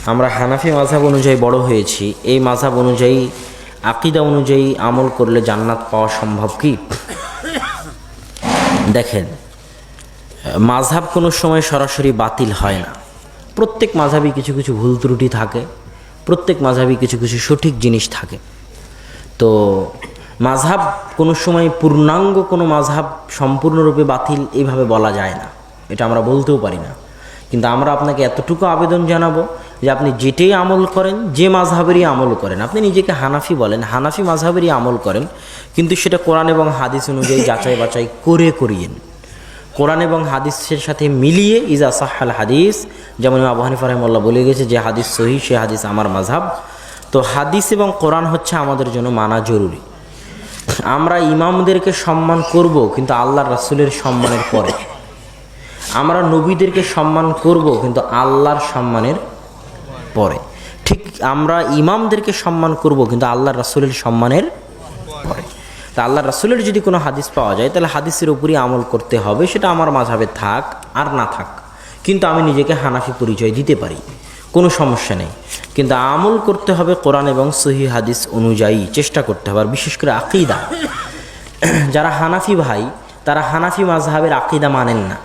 আমরা হানাফি মাযহাব অনুযায়ী বড় হয়েছি। এই মাযহাব অনুযায়ী, আকীদা অনুযায়ী আমল করলে জান্নাত পাওয়া সম্ভব কি? দেখেন, মাযহাব কোনো সময় সরাসরি বাতিল হয় না। প্রত্যেক মাযহাবই কিছু কিছু ভুল ত্রুটি থাকে, প্রত্যেক মাযহাবই কিছু কিছু সঠিক জিনিস থাকে। তো মাযহাব কোনো সময় পূর্ণাঙ্গ কোনো মাযহাব সম্পূর্ণরূপে বাতিল এইভাবে বলা যায় না, এটা আমরা বলতেও পারি না। কিন্তু আমরা আপনাকে এতটুকু আবেদন জানাবো যে আপনি যেটাই আমল করেন, যে মাযহাবেরই আমল করেন, আপনি নিজেকে হানাফি বলেন, হানাফি মাযহাবেরই আমল করেন, কিন্তু সেটা কোরআন এবং হাদিস অনুযায়ী যাচাই বাছাই করে করিয়েন। কোরআন এবং হাদিসের সাথে মিলিয়ে, ইজা সাহাল হাদিস, যেমন আবু হানিফা রাহিমাহুল্লাহ বলে গেছে যে হাদিস সহিহ, সে হাদিস আমার মাযহাব। তো হাদিস এবং কোরআন হচ্ছে আমাদের জন্য মানা জরুরি। আমরা ইমামদেরকে সম্মান করব, কিন্তু আল্লাহর রাসূলের সম্মানের পরে। আমরা নবীদেরকে সম্মান করব, কিন্তু আল্লাহর সম্মানের পরে। ঠিক আমরা ইমামদেরকে সম্মান করব, কিন্তু আল্লাহর রাসূলের সম্মানের পরে। তা আল্লাহর রাসূলের যদি কোনো হাদিস পাওয়া যায়, তাহলে হাদিসের উপরই আমল করতে হবে, সেটা আমার মাযহাবে থাক আর না থাক। কিন্তু আমি নিজেকে হানাফি পরিচয় দিতে পারি, কোনো সমস্যা নেই। কিন্তু আমল করতে হবে কোরআন এবং সহিহ হাদিস অনুযায়ী, চেষ্টা করতে হবে। আর বিশেষ করে আকীদা, যারা হানাফি ভাই, তারা হানাফি মাযহাবের আকীদা মানেন না,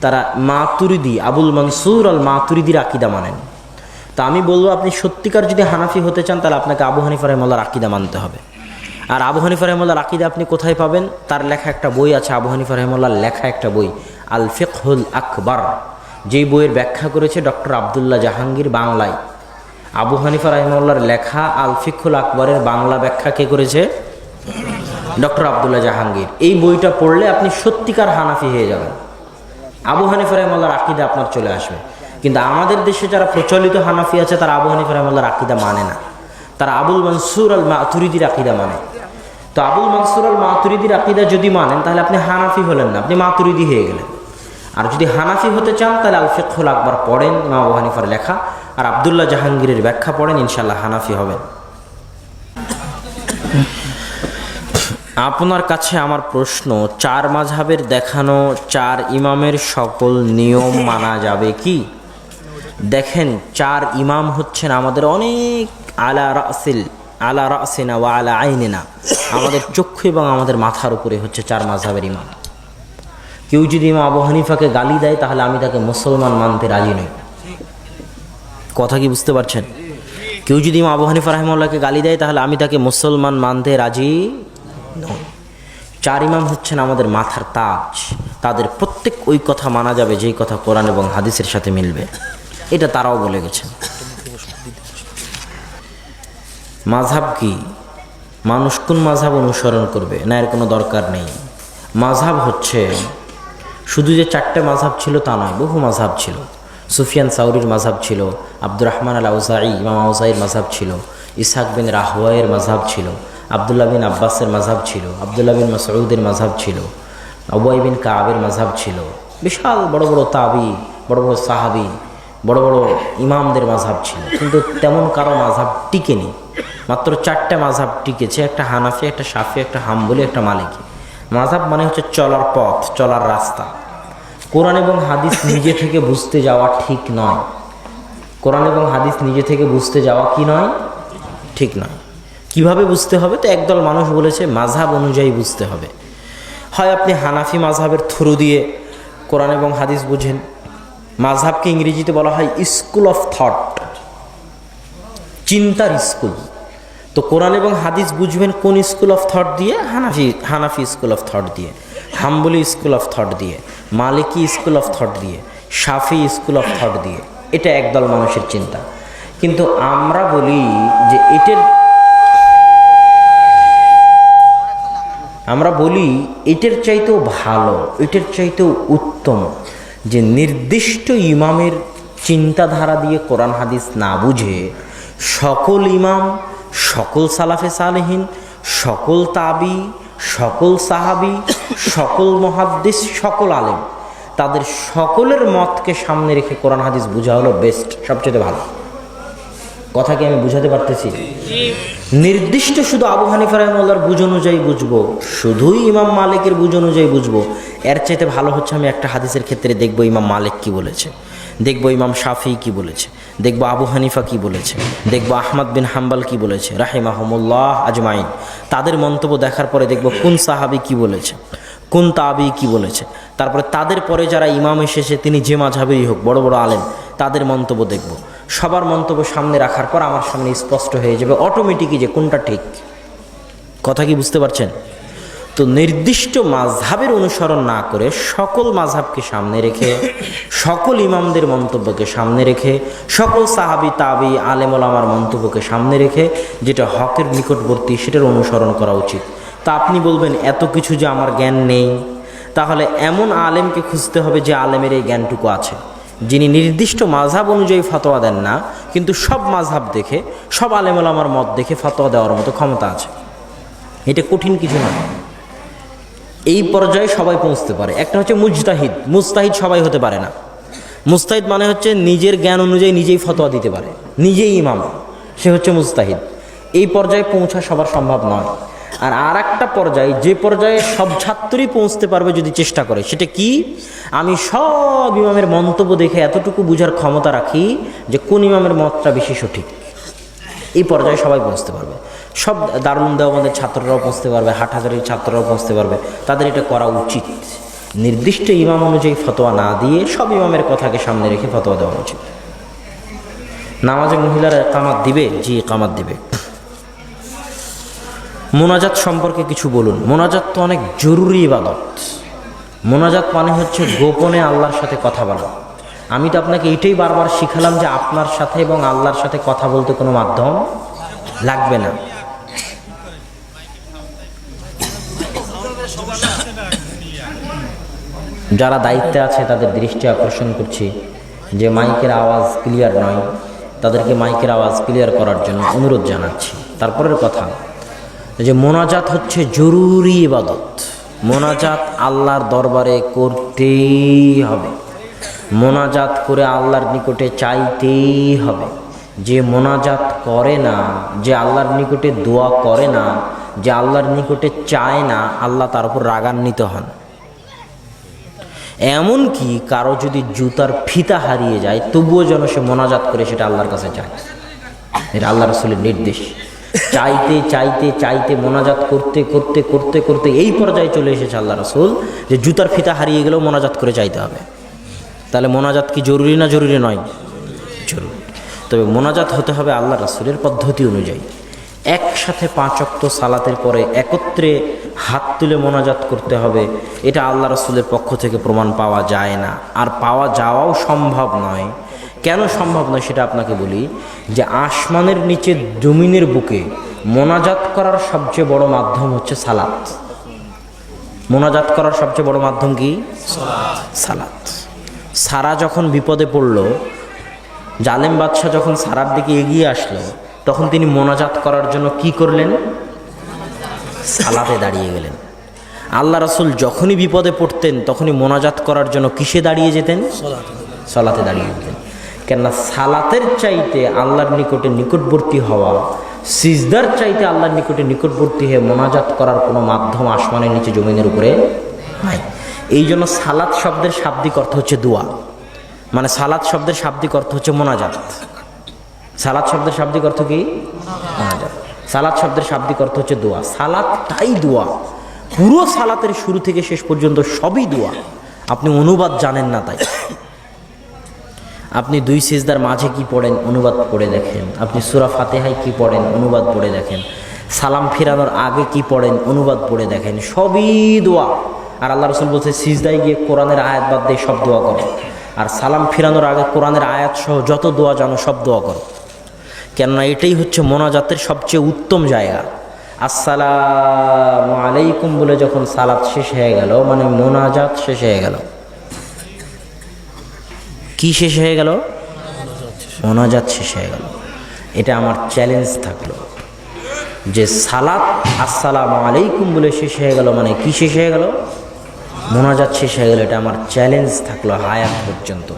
তারা মাতুরিদি, আবুল মনসুর আল মাতুরিদির আকীদা মানেন। তা আমি বলবো, আপনি সত্যিকার যদি হানাফি হতে চান, তাহলে আপনাকে আবু হানিফা রাহিমাহুল্লাহর আকীদা মানতে হবে। আর আবু হানিফা রাহিমাহুল্লাহর আকীদা আপনি কোথায় পাবেন? তার লেখা একটা বই আছে, আবু হানিফা রাহিমাহুল্লাহর লেখা একটা বই, আল ফিকহুল আকবার, যেই বইয়ের ব্যাখ্যা করেছে ডক্টর আবদুল্লাহ জাহাঙ্গীর বাংলায়। আবু হানিফা রাহিমাহুল্লাহর লেখা আল ফিকহুল আকবরের বাংলা ব্যাখ্যা কে করেছে? ডক্টর আবদুল্লাহ জাহাঙ্গীর। এই বইটা পড়লে আপনি সত্যিকার হানাফি হয়ে যাবেন, আবু হানিফা রাহিমাহুল্লাহর আকীদা আপনার চলে আসবে। কিন্তু আমাদের দেশে যারা প্রচলিত হানাফি আছে, তারা আবু হানিফা রাহিমাহুল্লাহর আকীদা মানে না, তারা আবুল মনসুর আল মাতুরিদির আকীদা মানে। তো আবুল মনসুর আল মাতুরিদির আকীদা যদি মানেন, তাহলে আপনি হানাফি হলেন না, আপনি মাতুরিদি হয়ে গেলেন। আর যদি হানাফি হতে চান, তাহলে আল ফিকহুল আকবার পড়েন, ইমাম আবু হানিফার লেখা, আর আবদুল্লাহ জাহাঙ্গীরের ব্যাখ্যা পড়েন, ইনশাআল্লাহ হানাফি হবেন। আপনার কাছে আমার প্রশ্ন, চার মাযহাবের দেখানো চার ইমামের সকল নিয়ম মানা যাবে কি? দেখেন, চার ইমাম হচ্ছেন আমাদের অনেক আলা রাসিনা ওয়া আলা আইনিনা, আমাদের চক্ষু এবং আমাদের মাথার উপরে হচ্ছে চার মাযহাবের ইমাম। কেউ যদি ইমাম আবু হানিফাকে গালি দেয়, তাহলে আমি তাকে মুসলমান মানতে রাজি নই। কথা কি বুঝতে পারছেন? কেউ যদি ইমাম আবু হানিফা রাহিমাহুল্লাহকে গালি দেয়, তাহলে আমি তাকে মুসলমান মানতে রাজি নই। চার ইমাম হচ্ছেন আমাদের মাথার তাজ, তাদের প্রত্যেক ওই কথা মানা যাবে যেই কথা কোরআন এবং হাদিসের সাথে মিলবে, এটা তারাও বলে গেছেন। মাযহাব কি? মানুষ কোন মাযহাব অনুসরণ করবে, না এর কোনো দরকার নেই। মাযহাব হচ্ছে শুধু যে চারটে মাযহাব ছিল তা নয়, বহু মাযহাব ছিল। সুফিয়ান সাউরির মাযহাব ছিল, আব্দুর রহমান আল আউজাঈ, ইমাম আউজাঈর মাযহাব ছিল, ইসহাক বিন রাহওয়াইয়ের মাযহাব ছিল, আবদুল্লাহ বিন আব্বাসের মাযহাব ছিল, আবদুল্লাহ বিন মাসউদের মাযহাব ছিল, উবাই বিন কাবের মাযহাব ছিল। বিশাল বড় বড় তাবি, বড় বড় সাহাবি, বড় বড় ইমামদের মাযহাব ছিল। কিন্তু তেমন কারো মাযহাব টিকেনি। মাত্র চারটে মাযহাব টিকেছে, একটা হানাফি, একটা শাফি, একটা হাম্বলি, একটা মালিকি। মাযহাব মানে হচ্ছে চলার পথ, চলার রাস্তা। কোরআন এবং হাদিস নিজে থেকে বুঝতে যাওয়া ঠিক নয়। কোরআন এবং হাদিস নিজে থেকে বুঝতে যাওয়া কি নয়? ঠিক নয়। কিভাবে বুঝতে হবে? তো একদল মানুষ বলেছে মাযহাব অনুযায়ী বুঝতে হবে। হয় আপনি হানাফি মাযহাবের থ্রু দিয়ে কোরআন এবং হাদিস বুঝেন। মাযহাবকে ইংরেজিতে বলা হয় স্কুল অফ থট, চিন্তার স্কুল। তো কোরআন এবং হাদিস বুঝবেন কোন স্কুল অফ থট দিয়ে? হানাফি স্কুল অফ থট দিয়ে, হাম্বলি স্কুল অফ থট দিয়ে, মালিকি স্কুল অফ থট দিয়ে, শাফি স্কুল অফ থট দিয়ে। এটা একদল মানুষের চিন্তা। কিন্তু আমরা বলি যে এটার চাইতেও ভালো, এটার চাইতেও উত্তম যে নির্দিষ্ট ইমামের চিন্তাধারা দিয়ে কোরআন হাদিস না বুঝে সকল ইমাম, সকল সালাফে সালেহিন, সকল তাবি, সকল সাহাবি, সকল মুহাদ্দিস, সকল আলেম, তাদের সকলের মতকে সামনে রেখে কোরআন হাদিস বোঝা হলো বেস্ট, সবচেয়ে ভালো। কথা কি আমি বুঝাতে পারতেছি? নির্দিষ্ট শুধু আবু হানিফা রাহিমাহুল্লাহর বুঝ অনুযায়ী বুঝবো, শুধুই ইমাম মালিকের বুঝ অনুযায়ী বুঝবো, এর চাইতে ভালো হচ্ছে আমি একটা হাদিসের ক্ষেত্রে দেখবো ইমাম মালিক কি বলেছে। দেখবো ইমাম শাফি কি বলেছে, দেখবো আবু হানিফা কি বলেছে, দেখবো আহমদ বিন হাম্বল কি বলেছে রাহিমাহুমুল্লাহ আজমাইন। তাদের মন্তব্য দেখার পরে দেখবো কোন সাহাবি কি বলেছে, কোন তাবি কি বলেছে। তারপরে তাদের পরে যারা ইমাম এসেছে তিনি যে মাযহাবেরই হোক, বড় বড় আলেম, তাদের মন্তব্য দেখব। সবার মন্তব্য সামনে রাখার পর আমার সামনে স্পষ্ট হয়ে যাবে অটোমেটিকই যে কোনটা ঠিক। কথা কি বুঝতে পারছেন? তো নির্দিষ্ট মাযহাবের অনুসরণ না করে সকল মাযহাবকে সামনে রেখে, সকল ইমামদের মন্তব্যকে সামনে রেখে, সকল সাহাবী তাবি আলেম ওলামার মন্তব্যকে সামনে রেখে যেটা হকের নিকটবর্তী সেটার অনুসরণ করা উচিত। তা আপনি বলবেন এত কিছু যে আমার জ্ঞান নেই, তাহলে এমন আলেমকে খুঁজতে হবে যে আলেমের এই জ্ঞানটুকু আছে, যিনি নির্দিষ্ট মাযহাব অনুযায়ী ফতোয়া দেন না, কিন্তু সব মাযহাব দেখে, সব আলেম ওলামার মত দেখে ফতোয়া দেওয়ার মতো ক্ষমতা আছে। এটা কঠিন কিছু না, এই পর্যায়ে সবাই পৌঁছতে পারে। একটা হচ্ছে মুজতাহিদ, মুজতাহিদ সবাই হতে পারে না। মুজতাহিদ মানে হচ্ছে নিজের জ্ঞান অনুযায়ী নিজেই ফতোয়া দিতে পারে, নিজেই ইমাম, সে হচ্ছে মুজতাহিদ। এই পর্যায়ে পৌঁছা সবার সম্ভব নয়। আর একটা পর্যায়ে, যে পর্যায়ে সব ছাত্রই পৌঁছতে পারবে যদি চেষ্টা করে, সেটা কি? আমি সব ইমামের মন্তব্য দেখে এতটুকু বুঝার ক্ষমতা রাখি যে কোন ইমামের মতটা বেশি সঠিক। এই পর্যায়ে সবাই পৌঁছতে পারবে। সব দারুল দেওবন্দের ছাত্ররাও পৌঁছতে পারবে, হাটহাজারির ছাত্ররাও পৌঁছতে পারবে। তাদের এটা করা উচিত। নির্দিষ্ট ইমাম অনুযায়ী ফতোয়া না দিয়ে সব ইমামের কথাকে সামনে রেখে ফতোয়া দেওয়া উচিত। নামাজে মহিলারা ইকামাত দিবে? জি, ইকামাত দিবে। মোনাজাত সম্পর্কে কিছু বলুন। মোনাজাত তো অনেক জরুরি ইবাদত। মোনাজাত মানে হচ্ছে গোপনে আল্লাহর সাথে কথা বলা। আমি তো আপনাকে এটাই বারবার শিখালাম যে আপনার সাথে এবং আল্লাহর সাথে কথা বলতে কোনো মাধ্যম লাগবে না। যারা দায়িত্বে আছে তাদের দৃষ্টি আকর্ষণ করছি যে মাইকের আওয়াজ ক্লিয়ার নয়, তাদেরকে মাইকের আওয়াজ ক্লিয়ার করার জন্য অনুরোধ জানাচ্ছি। তারপরের কথা যে মোনাজাত হচ্ছে জরুরি ইবাদত। মোনাজাত আল্লাহর দরবারে করতেই হবে, মোনাজাত করে আল্লাহর নিকটে চাইতেই হবে। যে মোনাজাত করে না, যে আল্লাহর নিকটে দোয়া করে না, যে আল্লাহর নিকটে চায় না, আল্লাহ তার উপর রাগান্বিত হন। এমনকি কারো যদি জুতার ফিতা হারিয়ে যায় তবুও যেন সে মোনাজাত করে সেটা আল্লাহর কাছে চায়। এটা আল্লাহ রাসূলের নির্দেশ। চাইতে চাইতে চাইতে মোনাজাত করতে করতে করতে করতে এই পর্যায়ে চলে এসেছে আল্লাহ রাসূল যে জুতার ফিতা হারিয়ে গেলেও মোনাজাত করে চাইতে হবে। তাহলে মোনাজাত কি জরুরি না জরুরি নয়? জরুরি। তবে মোনাজাত হতে হবে আল্লাহ রাসূলের পদ্ধতি অনুযায়ী। একসাথে 5 ওয়াক্ত সালাতের পরে একত্রে হাত তুলে মোনাজাত করতে হবে, এটা আল্লাহ রাসূলের পক্ষ থেকে প্রমাণ পাওয়া যায় না, আর পাওয়া যাওয়াও সম্ভব নয়। কেন সম্ভব নয় সেটা আপনাকে বলি, যে আসমানের নিচে জমিনের বুকে মোনাজাত করার সবচেয়ে বড় মাধ্যম হচ্ছে সালাত। মোনাজাত করার সবচেয়ে বড় মাধ্যম কি? সালাত। সারা যখন বিপদে পড়ল, জালেম বাদশাহ যখন সারার দিকে এগিয়ে আসলো, তখন তিনি মোনাজাত করার জন্য কি করলেন? সালাতে দাঁড়িয়ে গেলেন। আল্লাহ রাসূল যখনই বিপদে পড়তেন তখনই মোনাজাত করার জন্য কিসে দাঁড়িয়ে যেতেন? সালাতে দাঁড়িয়ে যেতেন। কেননা সালাতের চাইতে আল্লাহর নিকটে নিকটবর্তী হওয়া, সিজদার চাইতে আল্লাহর নিকটে নিকটবর্তী হয়ে মোনাজাত করার কোনো মাধ্যম আসমানের নিচে জমিনের উপরে নাই। এই জন্য সালাত শব্দের শাব্দিক অর্থ হচ্ছে দোয়া, মানে সালাত শব্দের শাব্দিক অর্থ হচ্ছে মোনাজাত। সালাত শব্দের শাব্দিক অর্থ কি? মোনাজাত। সালাত শব্দের শাব্দিক অর্থ হচ্ছে দোয়া। সালাতটাই দোয়া। পুরো সালাতের শুরু থেকে শেষ পর্যন্ত সবই দোয়া। আপনি অনুবাদ জানেন না তাই। আপনি 2 সিজদার মাঝে কি পড়েন অনুবাদ পড়ে দেখেন, আপনি সূরা ফাতিহায় কি পড়েন অনুবাদ পড়ে দেখেন, সালাম ফিরানোর আগে কি পড়েন অনুবাদ পড়ে দেখেন, সবই দোয়া। আর আল্লাহ রাসূল বলছে সিজদায় গিয়ে কোরআনের আয়াত বাদ দিয়ে সব দোয়া করো, আর সালাম ফিরানোর আগে কোরআনের আয়াত সহ যত দোয়া জানো সব দোয়া করো। কেননা এটাই হচ্ছে মোনাজাতের সবচেয়ে উত্তম জায়গা। আসসালামু আলাইকুম বলে যখন সালাত শেষ হয়ে গেল, মানে মোনাজাত শেষ হয়ে গেল। কি শেষ হয়ে গেল? মোনাজাত শেষ হয়ে গেল। এটা আমার চ্যালেঞ্জ থাকলো যে সালাত আসসালামু আলাইকুম বলে শেষ হয়ে গেল, মানে কি শেষ হয়ে গেল? মোনাজাত শেষ হয়ে গেল। এটা আমার চ্যালেঞ্জ থাকলো হায়াত পর্যন্ত,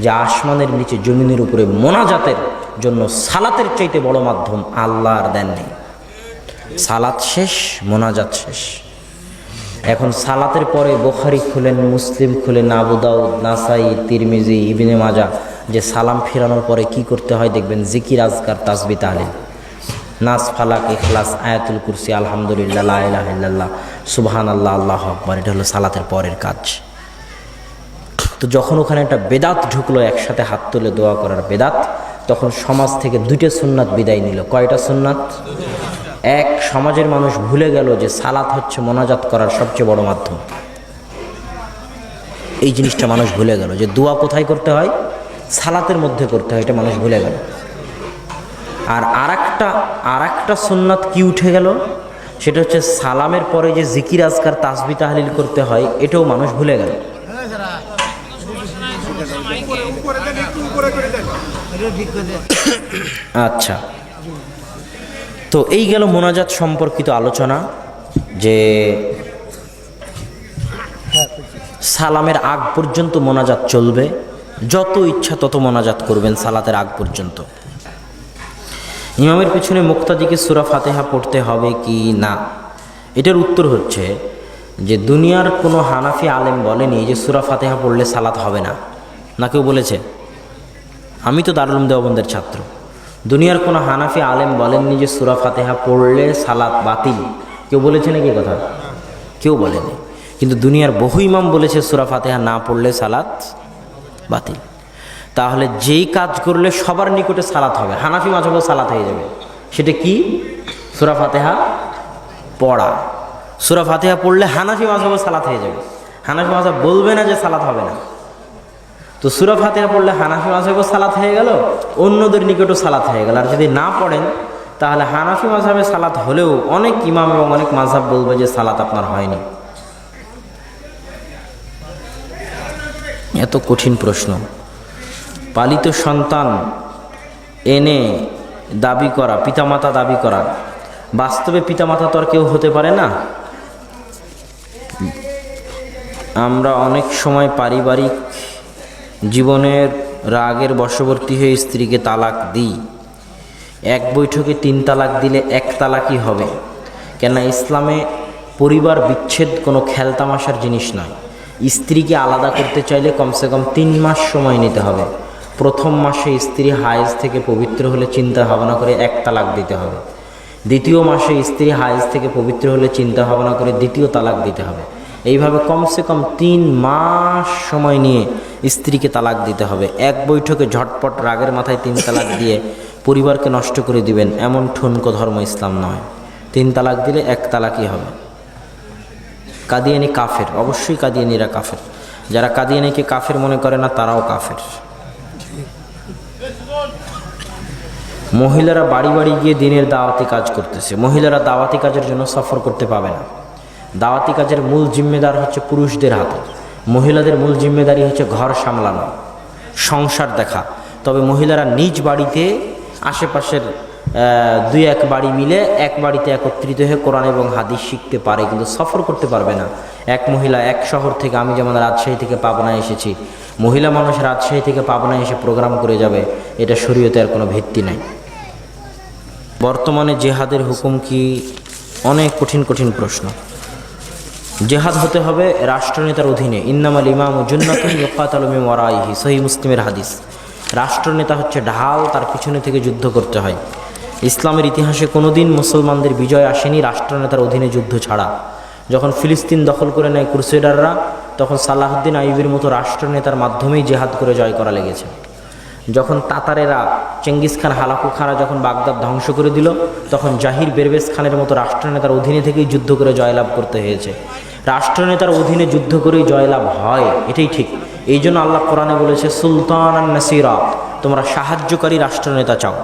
যে আসমানের নিচে জমিনের উপরে মোনাজাতের জন্য সালাতের চাইতে বড় মাধ্যম আল্লাহর দেন নেই। সালাত শেষ, মোনাজাত শেষ। এখন সালাতের পরে বুখারী খুলেন, মুসলিম খুলেন, আবু দাউদ, নাসাই, তিরমিজি, ইবনে মাজাহ, যে সালাম ফেরানোর পরে কি করতে হয় দেখবেন জিকির, আজকার, তাসবিহ, তাহলিল, নাস, ফালাক, ইখলাস, আয়াতুল কুরসি, আলহামদুলিল্লাহ, লা ইলাহা ইল্লাল্লাহ, সুবহানাল্লাহ, আল্লাহু আকবার। এটা হলো সালাতের পরের কাজ। তো যখন ওখানে একটা বেদাত ঢুকলো, একসাথে হাত তুলে দোয়া করার বেদাত, তখন সমাজ থেকে দুইটা সুন্নাত বিদায় নিল। কয়টা সুন্নাত? এক, সমাজের মানুষ ভুলে গেল যে সালাত হচ্ছে মোনাজাত করার সবচেয়ে বড় মাধ্যম। এই জিনিসটা মানুষ ভুলে গেল যে দোয়া কোথায় করতে হয়, সালাতের মধ্যে করতে হয়, এটা মানুষ ভুলে গেল। আর আরেকটা সুন্নাত কি উঠে গেল, সেটা হচ্ছে সালামের পরে যে জিকির, আজকার, তাসবিহ, তাহলিল করতে হয়, এটাও মানুষ ভুলে গেল। আচ্ছা, তো এই গেল মোনাজাত সম্পর্কিত আলোচনা, যে সালামের আগ পর্যন্ত মোনাজাত চলবে, যত ইচ্ছা তত মোনাজাত করবেন সালাতের আগ পর্যন্ত। ইমামের পিছনে মুক্তাদিকে সূরা ফাতিহা পড়তে হবে কি না, এটার উত্তর হচ্ছে যে দুনিয়ার কোনো হানাফি আলেম বলেনি যে সূরা ফাতিহা পড়লে সালাত হবে না। না কেউ বলেছে? আমি তো দারুল উলুম দেওবন্দের ছাত্র, দুনিয়ার কোনো হানাফি আলেম বলেননি যে সূরা ফাতিহা পড়লে সালাত বাতিল। কেউ বলেছে নাকি কথা? কেউ বলেনি। কিন্তু দুনিয়ার বহু ইমাম বলেছে সূরা ফাতিহা না পড়লে সালাত বাতিল। তাহলে যেই কাজ করলে সবার নিকটে সালাত হবে, হানাফি মাযহাবে সালাত হয়ে যাবে, সেটা কি? সূরা ফাতিহা পড়া। সূরা ফাতিহা পড়লে হানাফি মাযহাবে সালাত হয়ে যাবে। হানাফি মাযহাব বলবে না যে সালাত হবে না। তো সূরা ফাতিহা পড়লে হানাফি মাযহাবে সালাত হয়ে গেল, অন্যদের নিকটও সালাত হয়ে গেল। আর যদি না পড়েন, তাহলে হানাফি মাযহাবে সালাত হলেও অনেক ইমাম এবং অনেক মাযহাব বলবে যে সালাত আপনার হয়নি। এত কঠিন প্রশ্ন। পালিত সন্তান এনে দাবি করা, পিতামাতা দাবি করা, বাস্তবে পিতামাতা তো আর কেউ হতে পারে না। আমরা অনেক সময় পারিবারিক জীবনের রাগের বশবর্তী হয়ে স্ত্রীকে তালাক দিই। এক বৈঠকে 3 তালাক দিলে 1 তালাকই হবে। কেন? ইসলামে পরিবার বিচ্ছেদ কোনো খেলতামাশার জিনিস নয়। স্ত্রীকে আলাদা করতে চাইলে কমসে কম 3 মাস সময় নিতে হবে। প্রথম মাসে স্ত্রী হায়েজ থেকে পবিত্র হলে চিন্তা ভাবনা করে 1 তালাক দিতে হবে। দ্বিতীয় মাসে স্ত্রী হায়েজ থেকে পবিত্র হলে চিন্তা ভাবনা করে 2য় তালাক দিতে হবে। এইভাবে কমসে কম 3 মাস সময় নিয়ে স্ত্রীকে তালাক দিতে হবে। এক বৈঠকে ঝটপট রাগের মাথায় 3 তালাক দিয়ে পরিবারকে নষ্ট করে দিবেন, এমন ঠুনকো ধর্ম ইসলাম নয়। 3 তালাক দিলে 1 তালাকই হবে। কাদিয়ানি কাফের, অবশ্যই কাদিয়ানিরা কাফের। যারা কাদিয়ানিকে কাফের মনে করে না, তারাও কাফের। মহিলারা বাড়ি বাড়ি গিয়ে দিনের দাওয়াতি কাজ করতেছে। মহিলারা দাওয়াতি কাজের জন্য সফর করতে পাবে না। দাওয়াতি কাজের মূল জিম্মেদার হচ্ছে পুরুষদের হাতে। মহিলাদের মূল জিম্মেদারি হচ্ছে ঘর সামলানো, সংসার দেখা। তবে মহিলারা নিজ বাড়িতে আশেপাশের 2-1 বাড়ি মিলে এক বাড়িতে একত্রিত হয়ে কোরআন এবং হাদিস শিখতে পারে, কিন্তু সফর করতে পারবে না। এক মহিলা এক শহর থেকে, আমি যেমন রাজশাহী থেকে পাবনায় এসেছি, মহিলা মানুষ রাজশাহী থেকে পাবনায় এসে প্রোগ্রাম করে যাবে, এটা শরীয়তে আর কোনো ভিত্তি নাই। বর্তমানে জেহাদের হুকুম কি? অনেক কঠিন কঠিন প্রশ্ন। জেহাদ হতে হবে রাষ্ট্রনেতার অধীনে। ইন্নামাল ইমামু জুন্নাতুন ইউকাতালু মিন ওয়ারাইহি, সহিহ মুসলিমের হাদিস। রাষ্ট্রনেতা হচ্ছে ঢাল, তার পিছনে থেকে যুদ্ধ করতে হয়। ইসলামের ইতিহাসে কোনোদিন মুসলমানদের বিজয় আসেনি রাষ্ট্রনেতার অধীনে যুদ্ধ ছাড়া। যখন ফিলিস্তিন দখল করে নেয় ক্রুসেডাররা, তখন সালাহুদ্দিন আইয়ুবীর মতো রাষ্ট্রনেতার মাধ্যমেই জেহাদ করে জয় করা লেগেছে। যখন তাতারেরা, চেঙ্গিস খান, হালাকু খানরা যখন বাগদাদ ধ্বংস করে দিল, তখন জাহির বেরবেজ খানের মতো রাষ্ট্রনেতার অধীনে থেকেই যুদ্ধ করে জয়লাভ করতে হয়েছে। রাষ্ট্রনেতার অধীনে যুদ্ধ করেই জয়লাভ হয়, এটাই ঠিক। এই জন্য আল্লাহ কোরআনে বলেছে সুলতানান নাসিরা, তোমরা সাহায্যকারী রাষ্ট্রনেতা চাও।